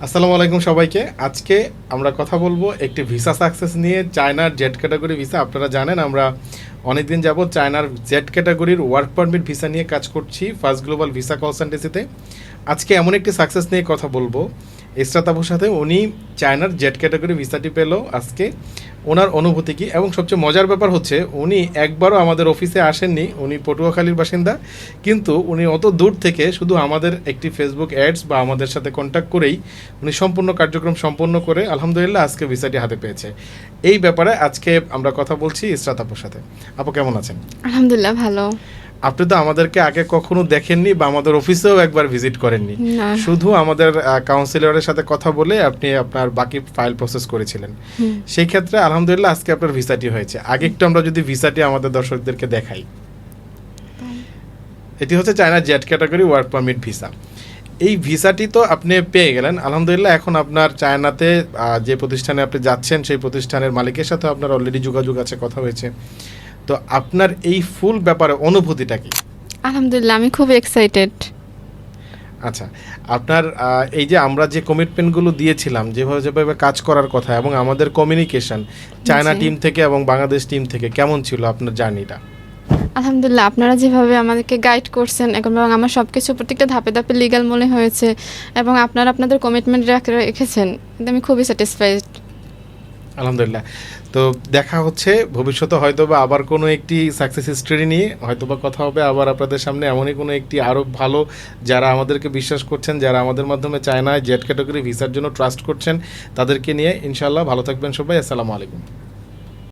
আসসালামু আলাইকুম সবাইকে। আজকে আমরা কথা বলবো একটি ভিসা সাকসেস নিয়ে, চায়নার জেড ক্যাটাগরি ভিসা। আপনারা জানেন আমরা অনেকদিন যাবত চায়নার জেড ক্যাটাগরির ওয়ার্ক পারমিট ভিসা নিয়ে কাজ করছি ফার্স্ট গ্লোবাল ভিসা কনসালটেন্সিতে। আজকে এমন একটি সাকসেস নিয়ে কথা বলবো ইসরাত আপুর সাথে। উনি চায়নার জেড ক্যাটাগরি ভিসাটি পেল আজকে, ওনার অনুভূতি কী, এবং সবচেয়ে মজার ব্যাপার হচ্ছে উনি একবারও আমাদের অফিসে আসেননি। উনি পটুয়াখালীর বাসিন্দা, কিন্তু উনি অত দূর থেকে শুধু আমাদের একটি ফেসবুক অ্যাডস বা আমাদের সাথে কন্ট্যাক্ট করেই উনি সম্পূর্ণ কার্যক্রম সম্পন্ন করে আলহামদুলিল্লাহ আজকে ভিসাটি হাতে পেয়েছে। এই ব্যাপারে আজকে আমরা কথা বলছি ইসরাত আপুর সাথে। আপু কেমন আছেন? আলহামদুলিল্লাহ ভালো। আপনি তো আমাদেরকে আগে কখনো দেখেননি বা আমাদের অফিসেও একবার ভিজিট করেননি, না। শুধু আমাদের কাউন্সিলরের সাথে কথা বলে আপনি আপনার বাকি ফাইল প্রসেস করেছিলেন। সেই ক্ষেত্রে আলহামদুলিল্লাহ আজকে আপনার ভিসাটি হয়েছে। আগে একটু আমরা যদি ভিসাটি আমাদের দর্শকদেরকে দেখাই, এটি হচ্ছে China Z category work permit visa. এই ভিসাটি তো আপনি পেয়ে গেলেন আলহামদুলিল্লাহ। এখন আপনার চায়নাতে যে প্রতিষ্ঠানে আপনি যাচ্ছেন সেই প্রতিষ্ঠানের মালিকের সাথে আপনার অলরেডি যোগাযোগ আছে, কথা হয়েছে। তো আপনার এই ফুল ব্যাপারে অনুভূতিটা কি? আলহামদুলিল্লাহ আমি খুব এক্সাইটেড। আচ্ছা, আপনার এই যে আমরা যে কমিটমেন্টগুলো দিয়েছিলাম, যেভাবে যেভাবে কাজ করার কথা, এবং আমাদের কমিউনিকেশন চায়না টিম থেকে এবং বাংলাদেশ টিম থেকে কেমন ছিল আপনার জার্নিটা? আলহামদুলিল্লাহ আপনারা যেভাবে আমাদেরকে গাইড করছেন এবং আমার সব কিছু প্রত্যেকটা ধাপে ধাপে লিগ্যাল মনে হয়েছে, এবং আপনারা আপনাদের কমিটমেন্ট রেখেছেন, কিন্তু আমি খুবই স্যাটিসফাইড। আলহামদুলিল্লাহ। তো দেখা হচ্ছে ভবিষ্যতে হয়তোবা আবার কোনো একটি সাকসেস স্টোরি নিয়ে হয়তোবা কথা হবে আবার আপনাদের সামনে, এমনই কোনো একটি আরও ভালো, যারা আমাদেরকে বিশ্বাস করছেন, যারা আমাদের মাধ্যমে চায়নায় জেড ক্যাটাগরি ভিসার জন্য ট্রাস্ট করছেন, তাদেরকে নিয়ে। ইনশাআল্লাহ ভালো থাকবেন সবাই। আসসালামু আলাইকুম।